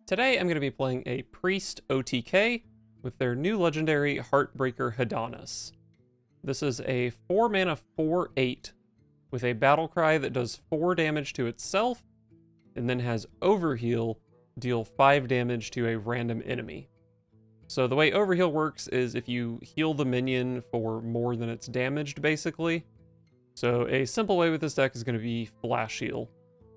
Today I'm going to be playing a Priest OTK with their new legendary Heartbreaker Hedonis. This is a 4 mana 4/8 with a battle cry that does 4 damage to itself and then has Overheal deal 5 damage to a random enemy. So the way Overheal works is if you heal the minion for more than it's damaged, basically. So a simple way with this deck is going to be Flash Heal.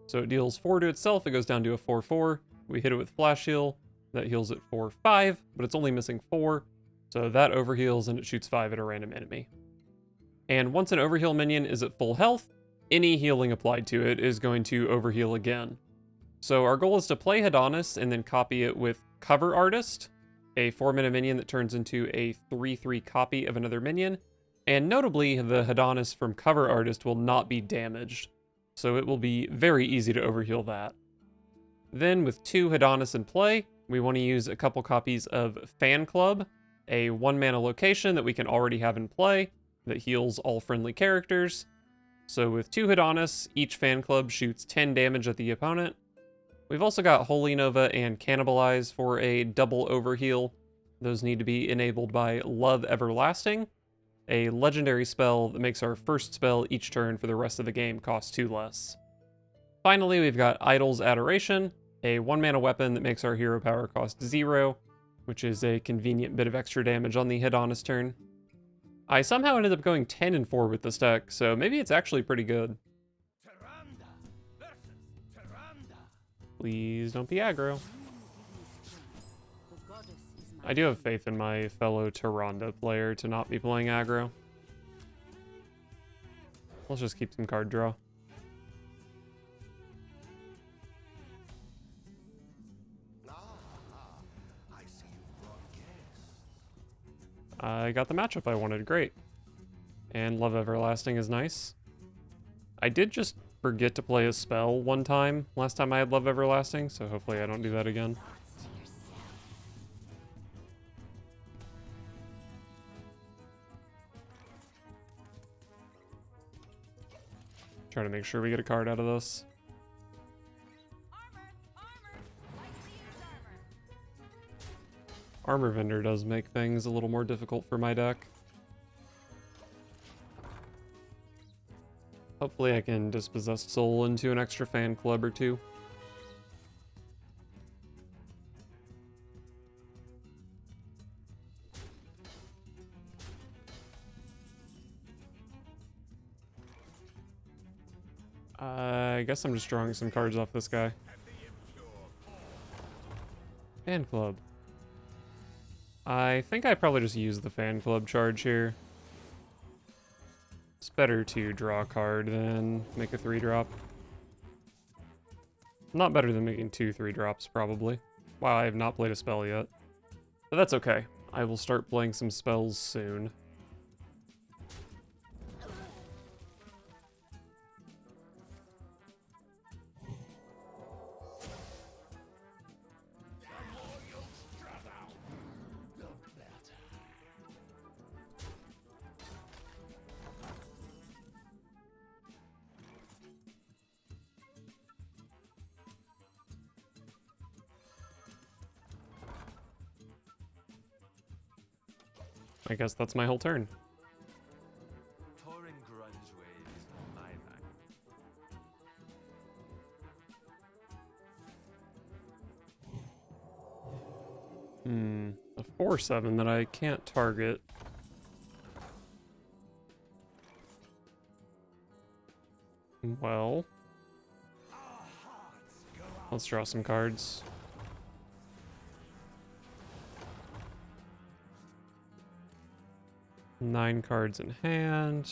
So it deals 4 to itself, it goes down to a 4/4. We hit it with Flash Heal, that heals it for 5, but it's only missing 4. So that overheals and it shoots 5 at a random enemy. And once an overheal minion is at full health, any healing applied to it is going to overheal again. So our goal is to play Hedonis and then copy it with Cover Artist, a 4-mana minion that turns into a 3/3 copy of another minion. And notably, the Hedonis from Cover Artist will not be damaged, so it will be very easy to overheal that. Then with 2 Hedonis in play, we want to use a couple copies of Fan Club, a 1-mana location that we can already have in play that heals all friendly characters. So with 2 Hedonis, each Fan Club shoots 10 damage at the opponent. We've also got Holy Nova and Cannibalize for a double overheal. Those need to be enabled by Love Everlasting, a legendary spell that makes our first spell each turn for the rest of the game cost 2 less. Finally, we've got Idol's Adoration, a 1-mana weapon that makes our hero power cost 0, which is a convenient bit of extra damage on the Hedonis turn. I somehow ended up going 10-4 with this deck, so maybe it's actually pretty good. Please don't be aggro. I do have faith in my fellow Tyrande player to not be playing aggro. Let's just keep some card draw. I got the matchup I wanted, great. And Love Everlasting is nice. I did just forget to play a spell one time last time I had Love Everlasting, so hopefully I don't do that again. Trying to make sure we get a card out of this. Armor Vendor does make things a little more difficult for my deck. Hopefully I can Dispossessed Soul into an extra Fan Club or 2. I guess I'm just drawing some cards off this guy. Fan Club. I think I probably just use the Fan Club charge here. It's better to draw a card than make a 3-drop. Not better than making 2 3-drops, probably. Wow, I have not played a spell yet. But that's okay. I will start playing some spells soon. I guess that's my whole turn. A 4/7 that I can't target. Well, let's draw some cards. Nine cards in hand.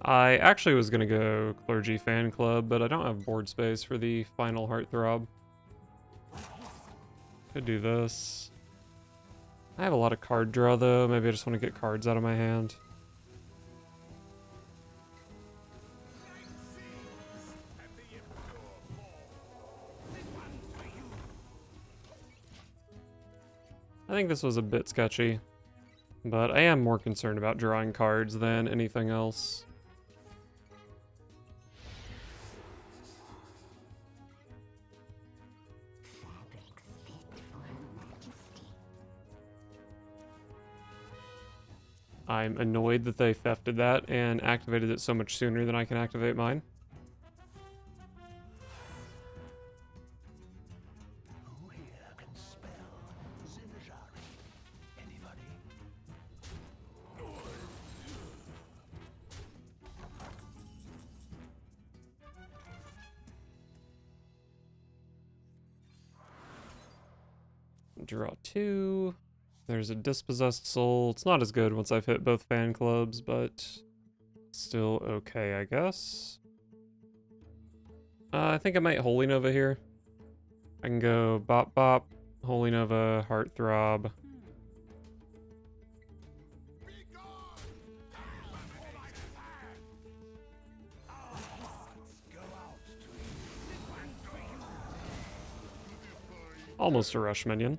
I actually was gonna go Clergy Fan Club, but I don't have board space for the final Heartthrob. Could do this. I have a lot of card draw though, maybe I just want to get cards out of my hand. I think this was a bit sketchy. But I am more concerned about drawing cards than anything else. I'm annoyed that they thefted that and activated it so much sooner than I can activate mine. Who here can spell Zinjari? Anybody? Draw 2. There's a Dispossessed Soul. It's not as good once I've hit both fan clubs, but still okay, I guess. I think I might Holy Nova here. I can go Bop Bop, Holy Nova, Heartthrob. Almost a rush minion.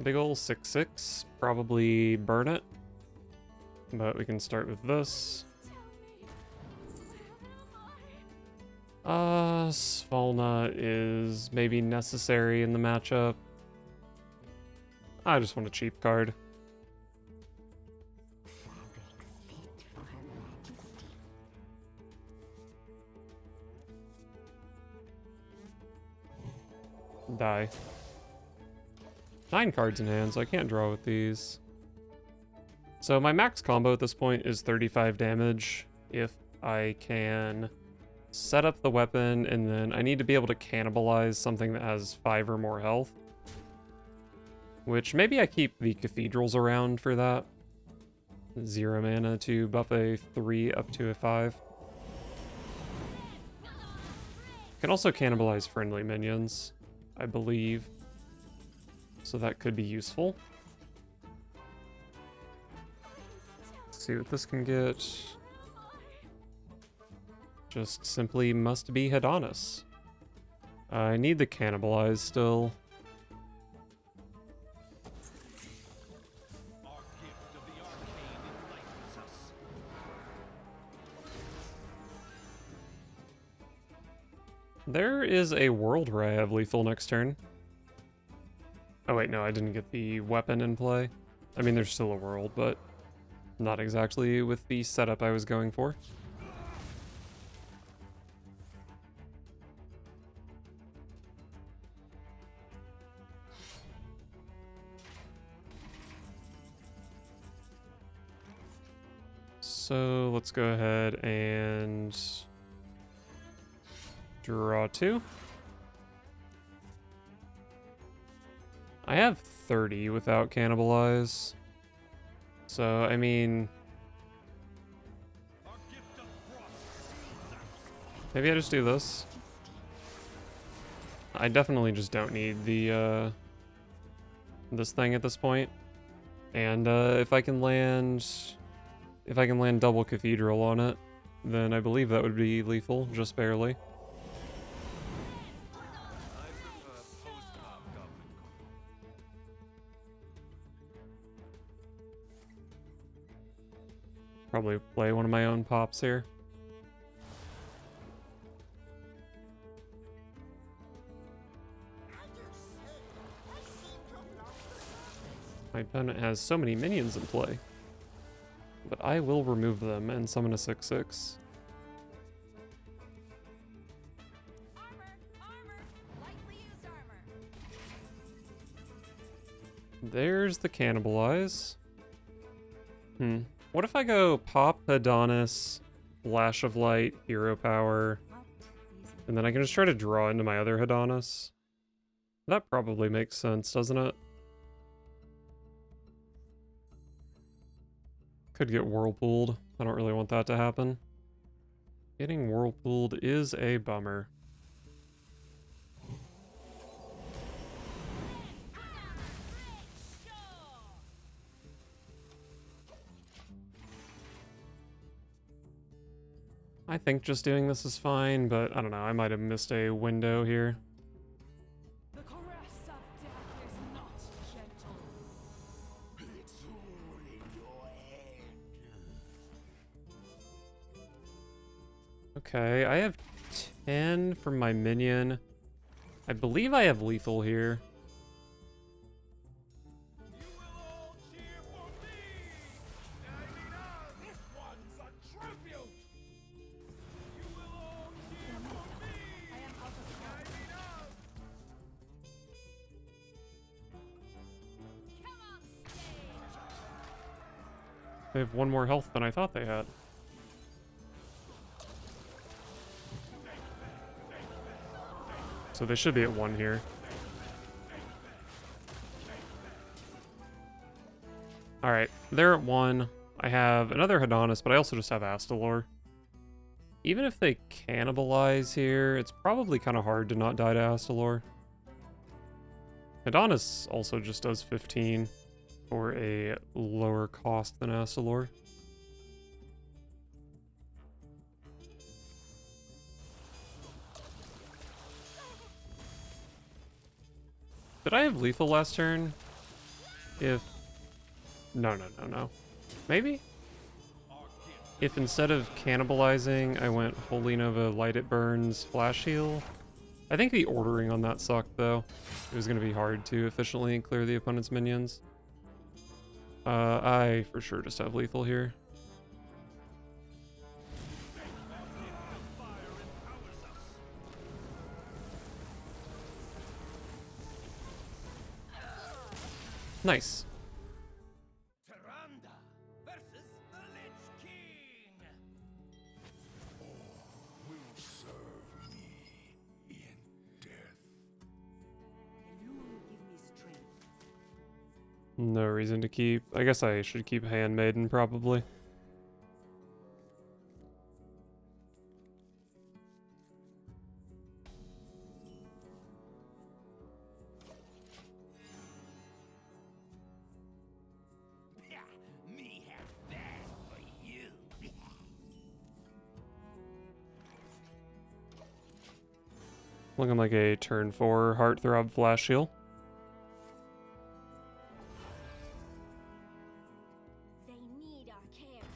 Big ol' 6/6, probably burn it. But we can start with this. Svalna is maybe necessary in the matchup. I just want a cheap card. Die. 9 cards in hand, so I can't draw with these. So my max combo at this point is 35 damage if I can set up the weapon, and then I need to be able to cannibalize something that has 5 or more health. Which maybe I keep the cathedrals around for that. 0 mana to buff a 3 up to a 5. Can also cannibalize friendly minions, I believe. So that could be useful. Let's see what this can get. Just simply must be Hedonis. I need the cannibalize still. There is a world where I have lethal next turn. Oh wait, no, I didn't get the weapon in play. I mean, there's still a world, but not exactly with the setup I was going for. So let's go ahead and draw 2. I have 30 without cannibalize. So, I mean, maybe I just do this. I definitely just don't need the this thing at this point. And if I can land double cathedral on it, then I believe that would be lethal, just barely. Probably play one of my own pops here. My opponent has so many minions in play, but I will remove them and summon a 6/6. There's the cannibalize. What if I go Pop, Adonis, Flash of Light, Hero Power, and then I can just try to draw into my other Adonis? That probably makes sense, doesn't it? Could get whirlpooled. I don't really want that to happen. Getting whirlpooled is a bummer. I think just doing this is fine, but I don't know. I might have missed a window here. The caress of death is not gentle. It's all in your head. Okay, I have 10 from my minion. I believe I have lethal here. You will all cheer for me! This one's a tribute! You will all cheer for me! I am out of time. Come on stage. They have one more health than I thought they had. So they should be at 1 here. Alright, they're at 1. I have another Hedonis, but I also just have Astalor. Even if they cannibalize here, it's probably kind of hard to not die to Astalor. Hedonis also just does 15 for a lower cost than Astalor. Did I have lethal last turn? If... No. Maybe? If instead of cannibalizing, I went Holy Nova, Light It Burns, Flash Heal. I think the ordering on that sucked, though. It was going to be hard to efficiently clear the opponent's minions. I for sure just have lethal here. Nice. Tyrande versus the Lich King! All will serve me in death. You will give me strength. No reason to keep. I guess I should keep Handmaiden, probably. Me have that for you. Looking like a turn 4 Heartthrob Flash Heal. They need our care.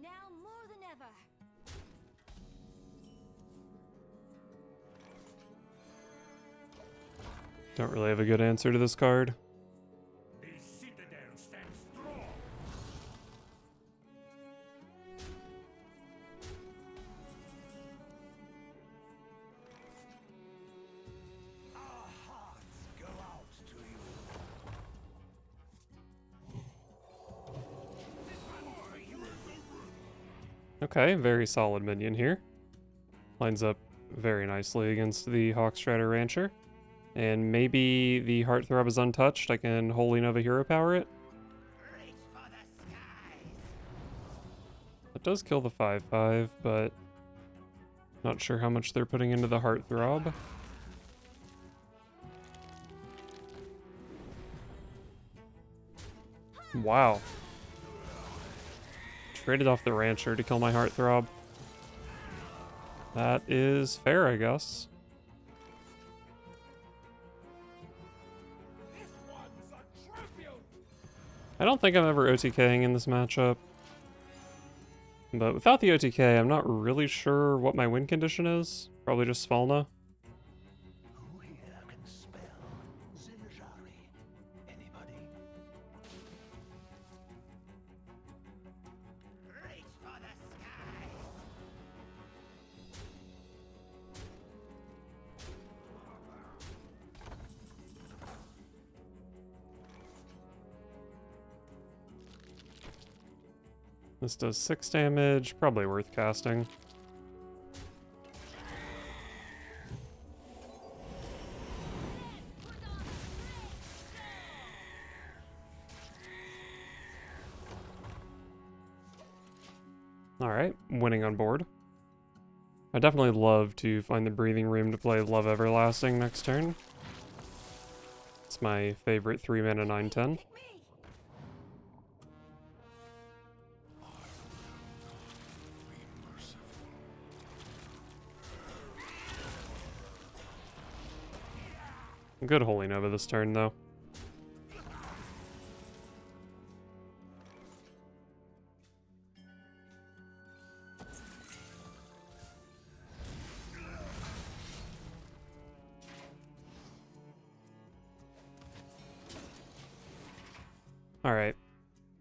Now more than ever. Don't really have a good answer to this card. The citadel stands strong. Our hearts go out to you. Okay, very solid minion here. Lines up very nicely against the Hawkstrider Rancher. And maybe the Heartthrob is untouched. I can Holy Nova Hero Power it. Reach for the skies. It does kill the 5/5, but not sure how much they're putting into the Heartthrob. Wow. Traded off the Rancher to kill my Heartthrob. That is fair, I guess. This one's a tribute. I don't think I'm ever OTKing in this matchup. But without the OTK, I'm not really sure what my win condition is. Probably just Svalna. Who here can spell Zinjari? Anybody? Reach for the skies. This does 6 damage, probably worth casting. Alright, winning on board. I definitely love to find the breathing room to play Love Everlasting next turn. It's my favorite 3-mana 9/10. Good Holy Nova this turn, though. Alright.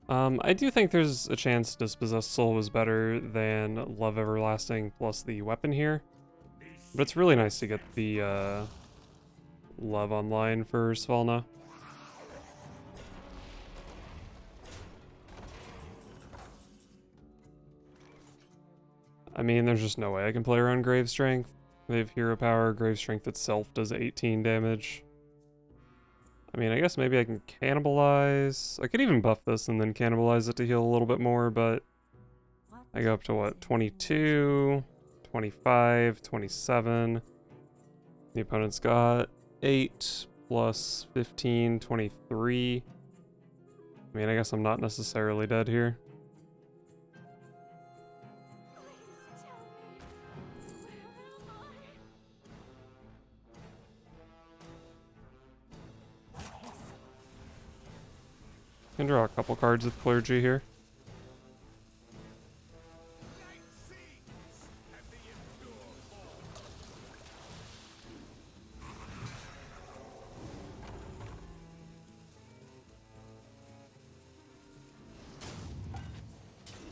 I do think there's a chance Dispossessed Soul was better than Love Everlasting plus the weapon here. But it's really nice to get the Love online for Svalna. I mean, there's just no way I can play around Grave Strength. They have Hero Power, Grave Strength itself does 18 damage. I mean, I guess maybe I can cannibalize. I could even buff this and then cannibalize it to heal a little bit more, but I go up to what, 22, 25, 27. The opponent's got 8 plus 15, 23. I mean, I guess I'm not necessarily dead here. Can draw a couple cards with Clergy here.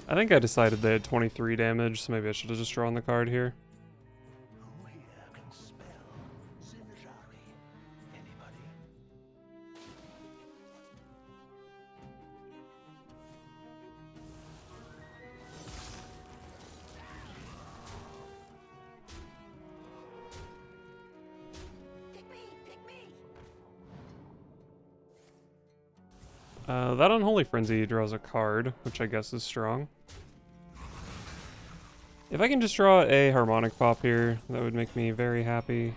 I think I decided they had 23 damage, so maybe I should have just drawn the card here. Who here can spell Zinjari? Anybody? That Unholy Frenzy draws a card, which I guess is strong. If I can just draw a Harmonic Pop here, that would make me very happy.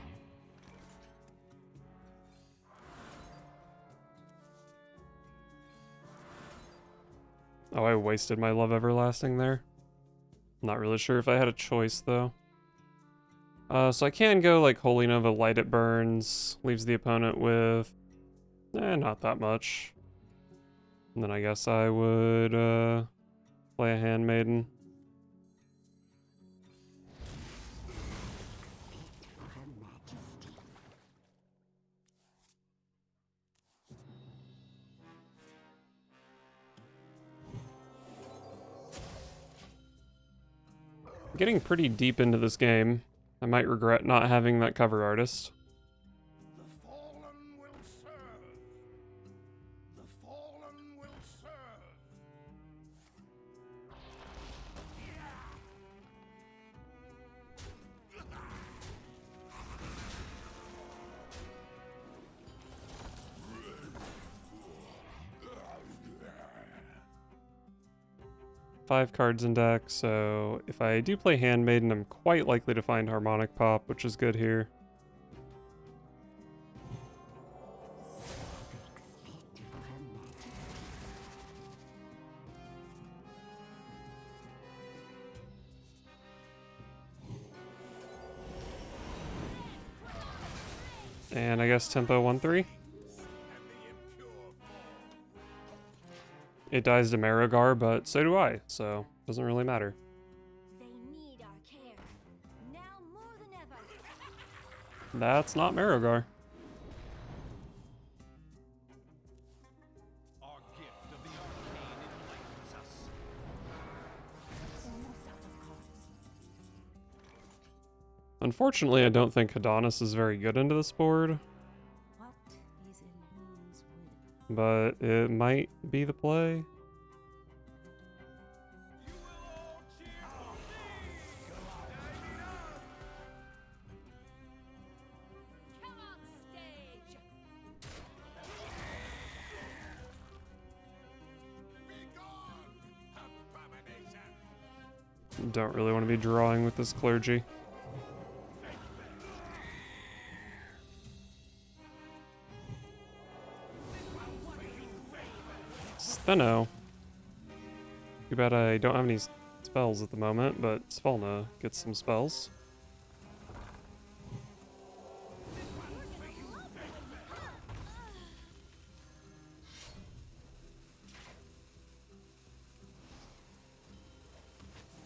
Oh, I wasted my Love Everlasting there. Not really sure if I had a choice, though. So I can go, like, Holy Nova, Light It Burns, leaves the opponent with... not that much. And then I guess I would, play a Handmaiden. Getting pretty deep into this game. I might regret not having that cover artist. The fallen will serve. The fallen will serve. 5 cards in deck, so if I do play Handmaiden, I'm quite likely to find Harmonic Pop, which is good here. And I guess tempo 1-3. It dies to Marigar, but so do I, so doesn't really matter. They need our care now more than ever. That's not Marigar. Our gift of the arcane enlightens us. Almost out of cards. Unfortunately, I don't think Adonis is very good into this board, What is Elune's will? but it might be the play. You will all cheer for me. Come on stage. Be gone, abomination. Don't really want to be drawing with this Clergy. Steno. Too bad I don't have any spells at the moment, but Svalna gets some spells.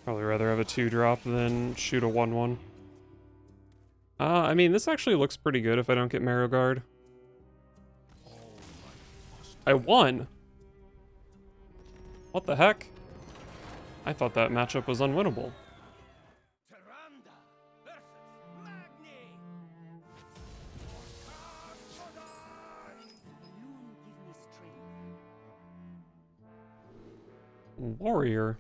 Probably rather have a 2-drop than shoot a 1/1. I mean, this actually looks pretty good if I don't get Marrow Guard. I won! What the heck? I thought that matchup was unwinnable. Tyrande versus Magni. Alone give me strength. Warrior.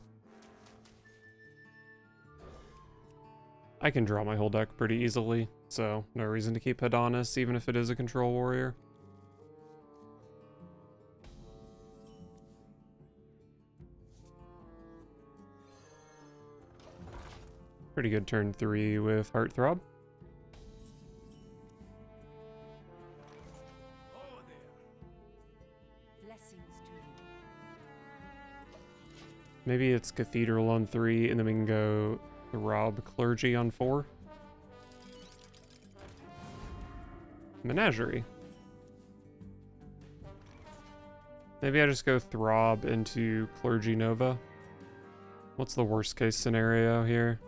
I can draw my whole deck pretty easily, so no reason to keep Hedonis, even if it is a control warrior. Pretty good turn 3 with Heartthrob. Oh there. Blessings to you. Maybe it's Cathedral on 3, and then we can go Throb Clergy on 4. Menagerie. Maybe I just go Throb into Clergy Nova. What's the worst case scenario here?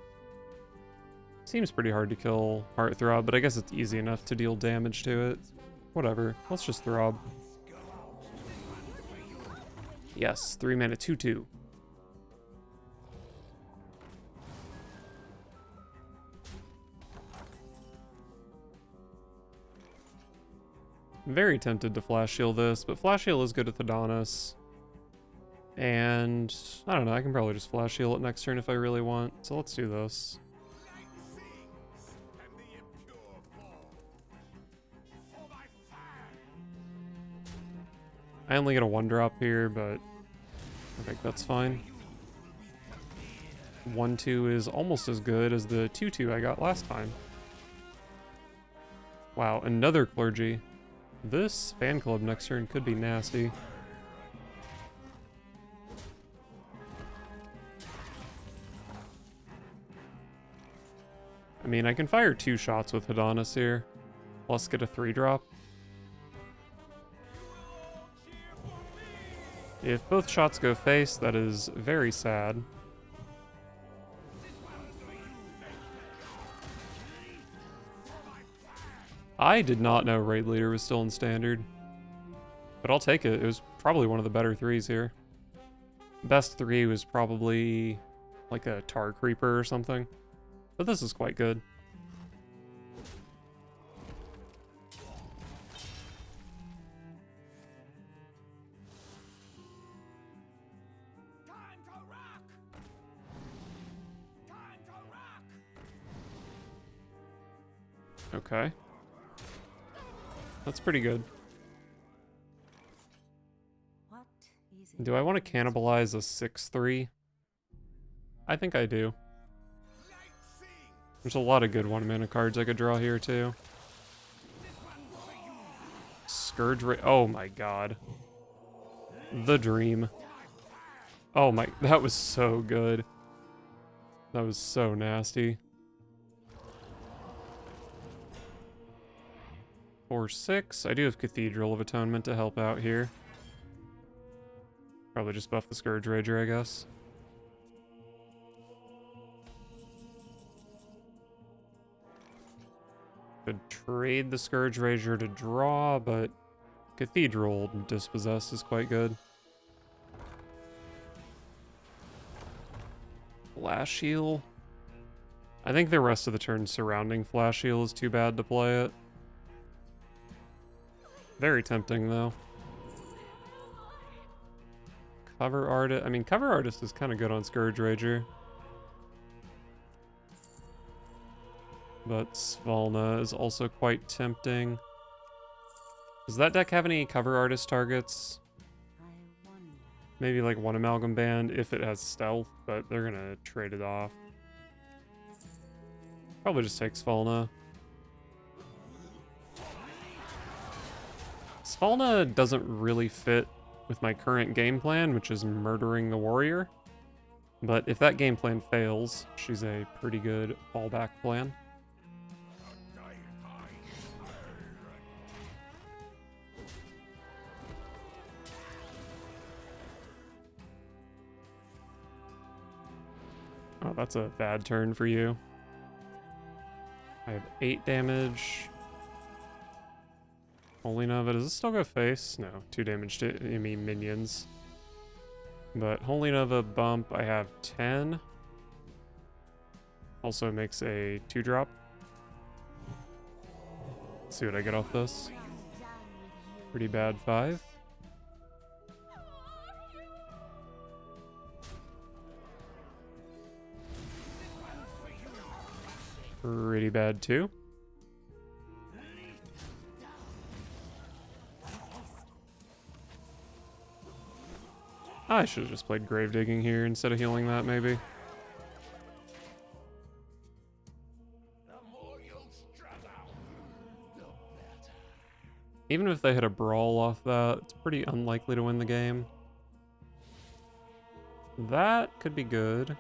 Seems pretty hard to kill Heartthrob, but I guess it's easy enough to deal damage to it. Whatever, let's just Throb. Yes, 3 mana 2/2. Very tempted to Flash Heal this, but Flash Heal is good with Adonis. And I don't know, I can probably just Flash Heal it next turn if I really want. So let's do this. Light sings, and the impure fall. For my fire. I only get a 1-drop here, but I think that's fine. 1/2 is almost as good as the 2/2 I got last time. Wow, another Clergy. This fan club next turn could be nasty. I mean, I can fire 2 shots with Hedonis here, plus get a 3-drop. If both shots go face, that is very sad. I did not know Raid Leader was still in Standard, but I'll take it. It was probably one of the better 3s here. Best 3 was probably like a Tar Creeper or something, but this is quite good. Time to rock. Time to rock. Okay. That's pretty good. What is it? Do I want to cannibalize a 6/3? I think I do. Light sings. There's a lot of good 1-mana cards I could draw here too. Scourge oh my god. The dream. Oh my, that was so good. That was so nasty. 4/6. I do have Cathedral of Atonement to help out here. Probably just buff the Scourge Rager, I guess. Could trade the Scourge Rager to draw, but Cathedral Dispossessed is quite good. Flash Heal. I think the rest of the turn surrounding Flash Heal is too bad to play it. Very tempting, though. Cover Artist. I mean, Cover Artist is kind of good on Scourge Rager. But Svalna is also quite tempting. Does that deck have any Cover Artist targets? I wonder. Maybe like one Amalgam Band if it has Stealth, but they're gonna trade it off. Probably just take Svalna. Svalna doesn't really fit with my current game plan, which is murdering the warrior. But if that game plan fails, she's a pretty good fallback plan. Oh, that's a bad turn for you. I have 8 damage. Holy Nova, does this still go face? No, 2 damage to enemy minions. But Holy Nova bump, I have 10. Also makes a 2-drop. Let's see what I get off this. Pretty bad 5. Pretty bad 2. I should have just played Grave Digging here instead of healing that, maybe. Even if they hit a brawl off that, it's pretty unlikely to win the game. That could be good.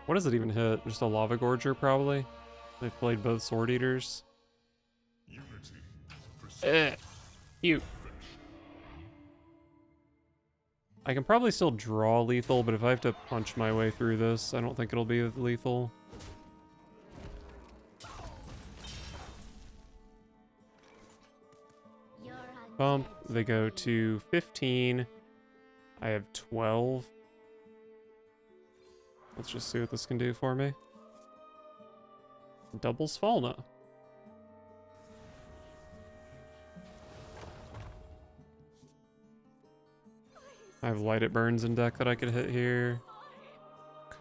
What does it even hit? Just a Lava Gorger, probably? They've played both Sword Eaters. Cute. I can probably still draw lethal, but if I have to punch my way through this, I don't think it'll be lethal. Bump, they go to 15. I have 12. Let's just see what this can do for me. Doubles Falna. I have Light It Burns in deck that I could hit here.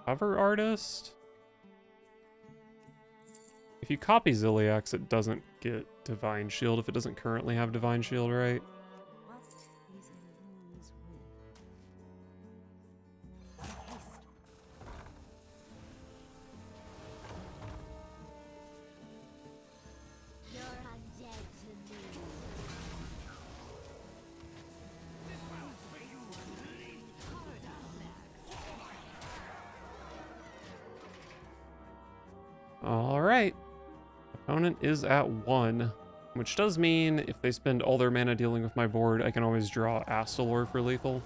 Cover Artist? If you copy Ziliax, it doesn't get Divine Shield if it doesn't currently have Divine Shield, right? Alright. Opponent is at 1, which does mean if they spend all their mana dealing with my board, I can always draw Astalor for lethal.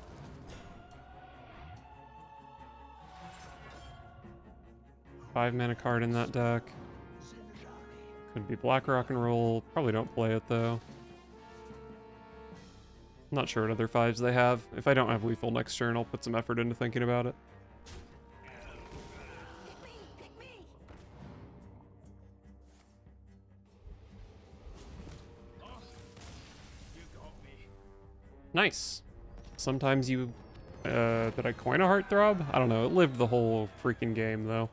Five mana card in that deck. Could be Black Rock and Roll. Probably don't play it though. Not sure what other 5s they have. If I don't have lethal next turn, I'll put some effort into thinking about it. Nice. Sometimes you, did I coin a Heartthrob? I don't know, it lived the whole freaking game though.